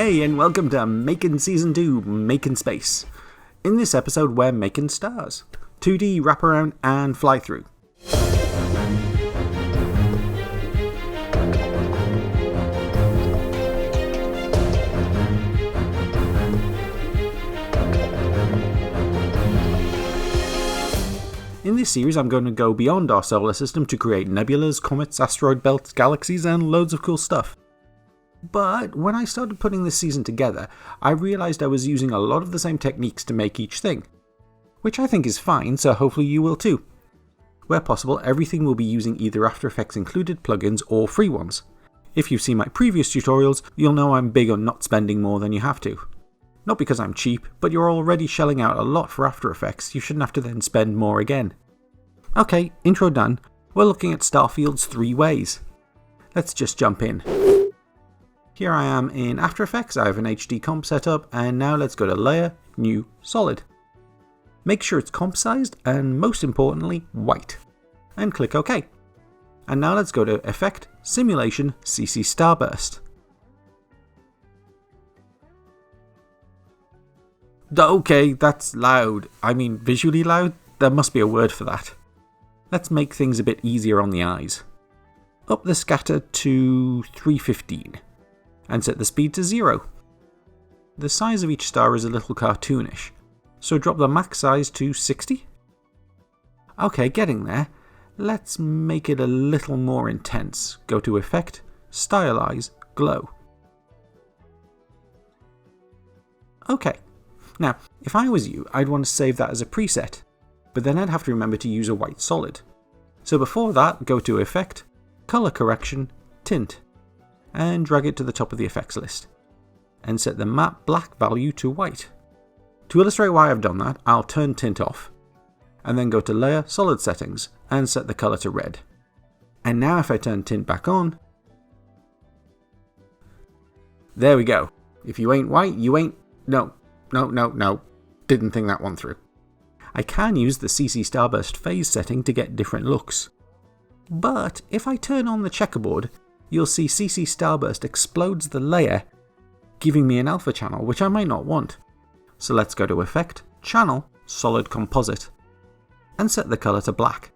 Hey, and welcome to Making Season 2, Making Space. In this episode, we're making stars. 2D, wraparound, and fly-through. In this series, I'm going to go beyond our solar system to create nebulas, comets, asteroid belts, galaxies, and loads of cool stuff. But when I started putting this season together, I realised I was using a lot of the same techniques to make each thing. Which I think is fine, so hopefully you will too. Where possible, everything will be using either After Effects included plugins or free ones. If you've seen my previous tutorials, you'll know I'm big on not spending more than you have to. Not because I'm cheap, but you're already shelling out a lot for After Effects, you shouldn't have to then spend more again. Okay, intro done, we're looking at Starfield's 3 ways. Let's just jump in. Here I am in After Effects, I have an HD comp set up, and now let's go to Layer, New, Solid. Make sure it's comp sized, and most importantly, white. And click OK. And now let's go to Effect, Simulation, CC Starburst. Okay, that's loud. I mean, visually loud? There must be a word for that. Let's make things a bit easier on the eyes. Up the scatter to 315. And set the speed to 0. The size of each star is a little cartoonish, so drop the max size to 60. Okay, getting there. Let's make it a little more intense. Go to Effect, Stylize, Glow. Okay. Now, if I was you, I'd want to save that as a preset, but then I'd have to remember to use a white solid. So before that, go to Effect, Color Correction, Tint, and drag it to the top of the effects list, and set the matte black value to white. To illustrate why I've done that, I'll turn Tint off, and then go to Layer, Solid Settings, and set the color to red. And now if I turn Tint back on, there we go. If you ain't white, you ain't... No. Didn't think that one through. I can use the CC Starburst phase setting to get different looks. But if I turn on the checkerboard, you'll see CC Starburst explodes the layer, giving me an alpha channel, which I might not want. So let's go to Effect, Channel, Solid Composite, and set the color to black.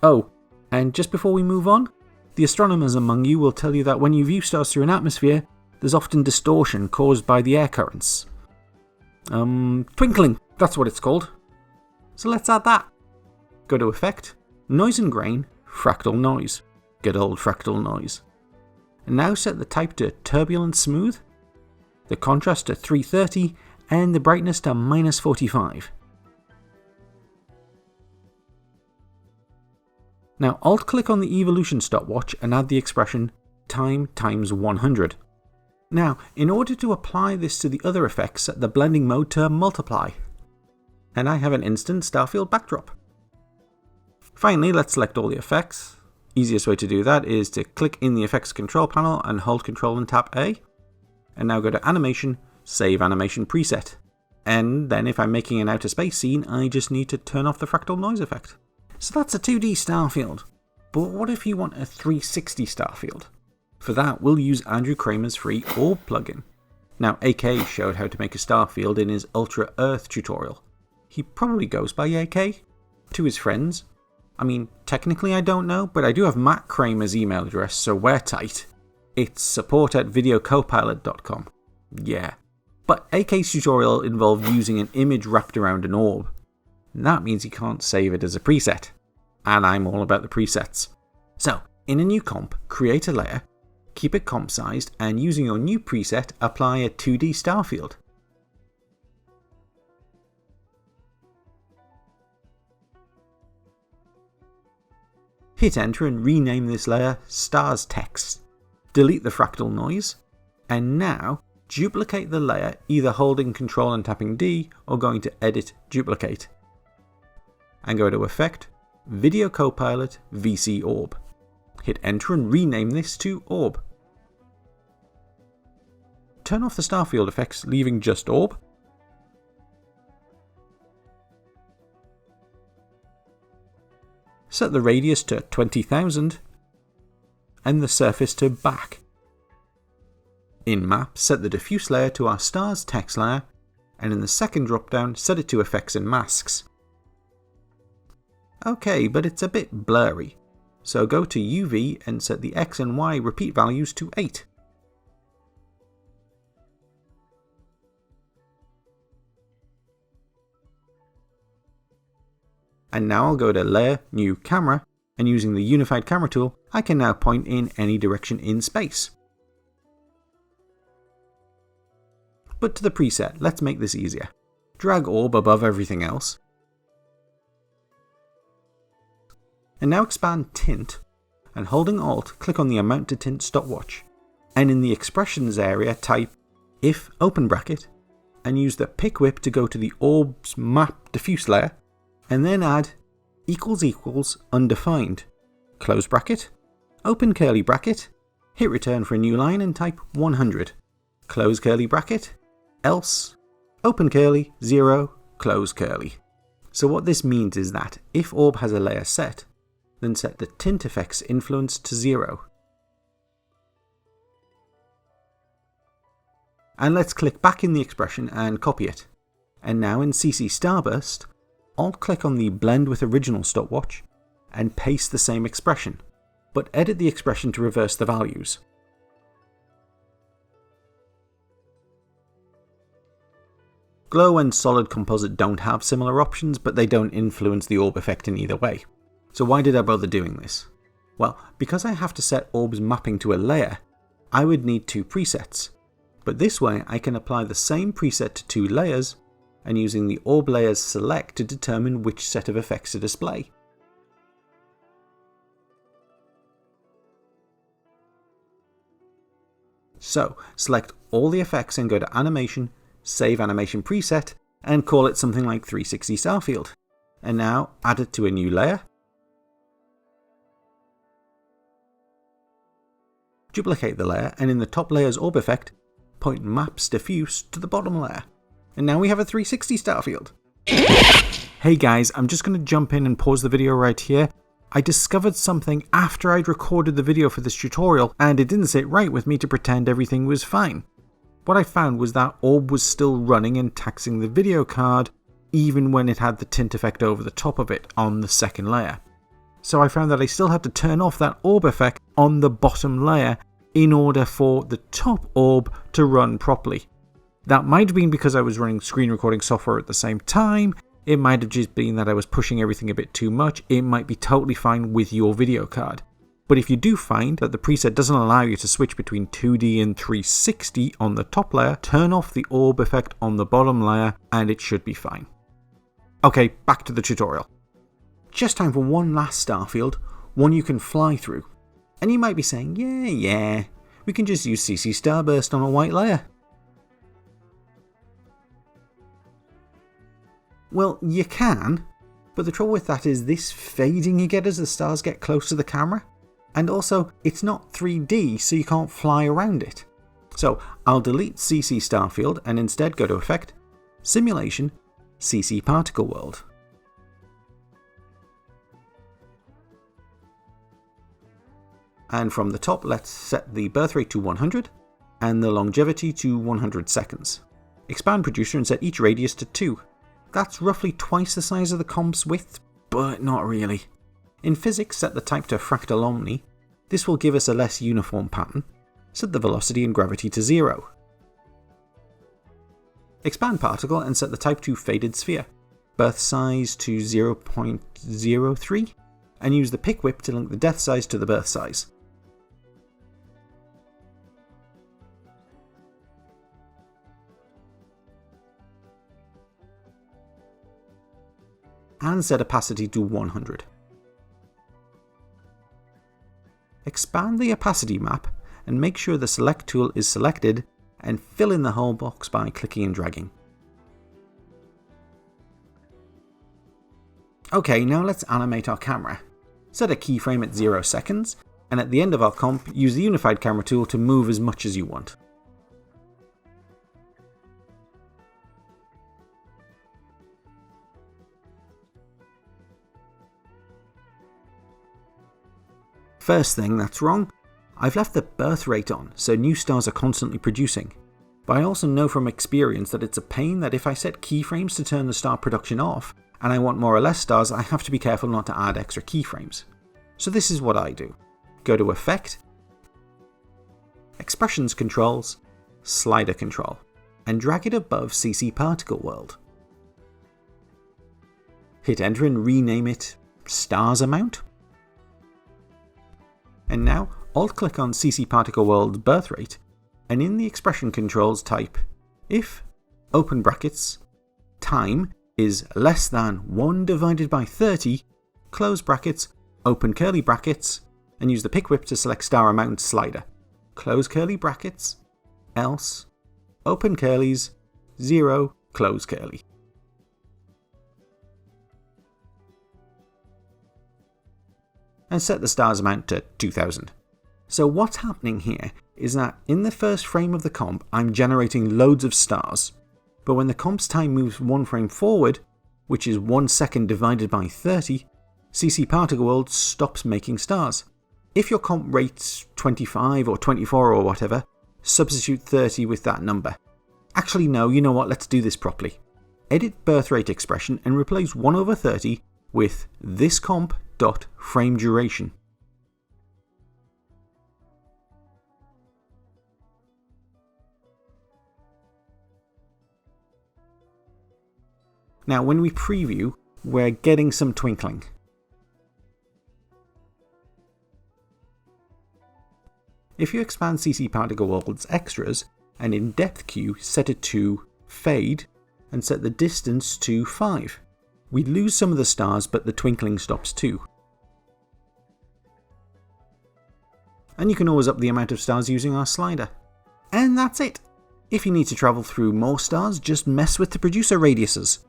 Oh, and just before we move on, the astronomers among you will tell you that when you view stars through an atmosphere, there's often distortion caused by the air currents. Twinkling, that's what it's called. So let's add that. Go to Effect, Noise and Grain, Fractal Noise. Good old Fractal Noise. And now set the type to Turbulent Smooth, the contrast to 330, and the brightness to -45. Now alt-click on the evolution stopwatch and add the expression time times 100. Now, in order to apply this to the other effects, set the blending mode to multiply. And I have an instant Starfield backdrop. Finally, let's select all the effects. Easiest way to do that is to click in the effects control panel and hold Control and tap A. And now go to Animation, Save Animation Preset. And then if I'm making an outer space scene, I just need to turn off the fractal noise effect. So that's a 2D Starfield. But what if you want a 360 Starfield? For that, we'll use Andrew Kramer's free Orb plugin. Now, AK showed how to make a Starfield in his Ultra Earth tutorial. He probably goes by AK to his friends. I mean, technically I don't know, but I do have Matt Kramer's email address, so we're tight. It's support@videocopilot.com. Yeah. But AK's tutorial involved using an image wrapped around an orb. And that means you can't save it as a preset. And I'm all about the presets. So, in a new comp, create a layer, keep it comp sized, and using your new preset, apply a 2D Starfield. Hit enter and rename this layer Stars Text. Delete the fractal noise, and now duplicate the layer either holding Control and tapping D or going to Edit, Duplicate. And go to Effect, Video Copilot, VC Orb. Hit enter and rename this to Orb. Turn off the Starfield effects, leaving just Orb. Set the radius to 20,000 and the surface to back. In Map, set the diffuse layer to our stars text layer, and in the second drop-down, set it to effects and masks. Okay, but it's a bit blurry, so go to UV and set the X and Y repeat values to 8. And now I'll go to Layer, New Camera, and using the Unified Camera tool, I can now point in any direction in space. But to the preset, let's make this easier. Drag orb above everything else. And now expand Tint, and holding Alt, click on the Amount to Tint stopwatch. And in the Expressions area, type if open bracket, and use the pick whip to go to the orb's map diffuse layer, and then add == undefined, close bracket, open curly bracket, hit return for a new line and type 100, close curly bracket, else, open curly, 0, close curly. So what this means is that if orb has a layer set, then set the tint effects influence to 0. And let's click back in the expression and copy it. And now in CC Starburst, Alt click on the Blend with Original stopwatch and paste the same expression, but edit the expression to reverse the values. Glow and Solid Composite don't have similar options, but they don't influence the orb effect in either way. So why did I bother doing this? Well, because I have to set orb's mapping to a layer, I would need 2 presets. But this way I can apply the same preset to 2 layers, and using the orb layers select to determine which set of effects to display. So select all the effects and go to Animation, Save Animation Preset, and call it something like 360 Starfield. And now add it to a new layer. Duplicate the layer, and in the top layer's orb effect, point Maps Diffuse to the bottom layer. And now we have a 360 Starfield. Hey guys, I'm just going to jump in and pause the video right here. I discovered something after I'd recorded the video for this tutorial, and it didn't sit right with me to pretend everything was fine. What I found was that orb was still running and taxing the video card, even when it had the tint effect over the top of it on the second layer. So I found that I still had to turn off that orb effect on the bottom layer in order for the top orb to run properly. That might have been because I was running screen recording software at the same time. It might have just been that I was pushing everything a bit too much. It might be totally fine with your video card. But if you do find that the preset doesn't allow you to switch between 2D and 360 on the top layer, turn off the orb effect on the bottom layer and it should be fine. Okay, back to the tutorial. Just time for one last Starfield, one you can fly through. And you might be saying, yeah, we can just use CC Starburst on a white layer. Well, you can, but the trouble with that is this fading you get as the stars get close to the camera. And also, it's not 3D, so you can't fly around it. So I'll delete CC Starfield and instead go to Effect, Simulation, CC Particle World. And from the top, let's set the birth rate to 100 and the longevity to 100 seconds. Expand Producer and set each radius to 2. That's roughly twice the size of the comp's width, but not really. In physics, set the type to Fractal Omni. This will give us a less uniform pattern. Set the velocity and gravity to 0. Expand Particle and set the type to Faded Sphere. Birth size to 0.03 and use the pick whip to link the depth size to the birth size. And set opacity to 100. Expand the opacity map and make sure the select tool is selected and fill in the whole box by clicking and dragging. Okay, now let's animate our camera. Set a keyframe at 0 seconds, and at the end of our comp, use the Unified Camera tool to move as much as you want. First thing that's wrong, I've left the birth rate on, so new stars are constantly producing. But I also know from experience that it's a pain that if I set keyframes to turn the star production off, and I want more or less stars, I have to be careful not to add extra keyframes. So this is what I do. Go to Effect, Expressions Controls, Slider Control, and drag it above CC Particle World. Hit enter and rename it Stars Amount. And now alt click on CC Particle World's birth rate, and in the expression controls type if, open brackets, time is less than 1 divided by 30, close brackets, open curly brackets, and use the pick whip to select star amount slider. Close curly brackets, else, open curlies, 0, close curly. And set the stars amount to 2000. So what's happening here is that in the first frame of the comp, I'm generating loads of stars. But when the comp's time moves one frame forward, which is 1 second divided by 30, CC Particle World stops making stars. If your comp rates 25 or 24 or whatever, substitute 30 with that number. Actually no, you know what, let's do this properly. Edit birth rate expression and replace 1/30 with thiscomp.frame duration. Now when we preview, we're getting some twinkling. If you expand CC Particle World's extras and in depth queue set it to fade and set the distance to 5, we lose some of the stars but the twinkling stops too. And you can always up the amount of stars using our slider. And that's it! If you need to travel through more stars, just mess with the producer radiuses.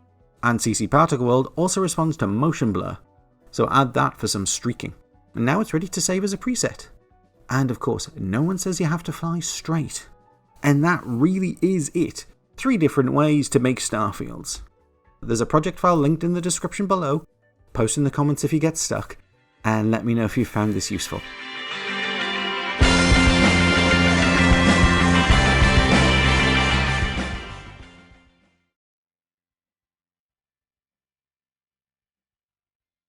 And CC Particle World also responds to motion blur, so add that for some streaking. And now it's ready to save as a preset. And of course, no one says you have to fly straight. And that really is it. 3 different ways to make starfields. There's a project file linked in the description below. Post in the comments if you get stuck, and let me know if you found this useful.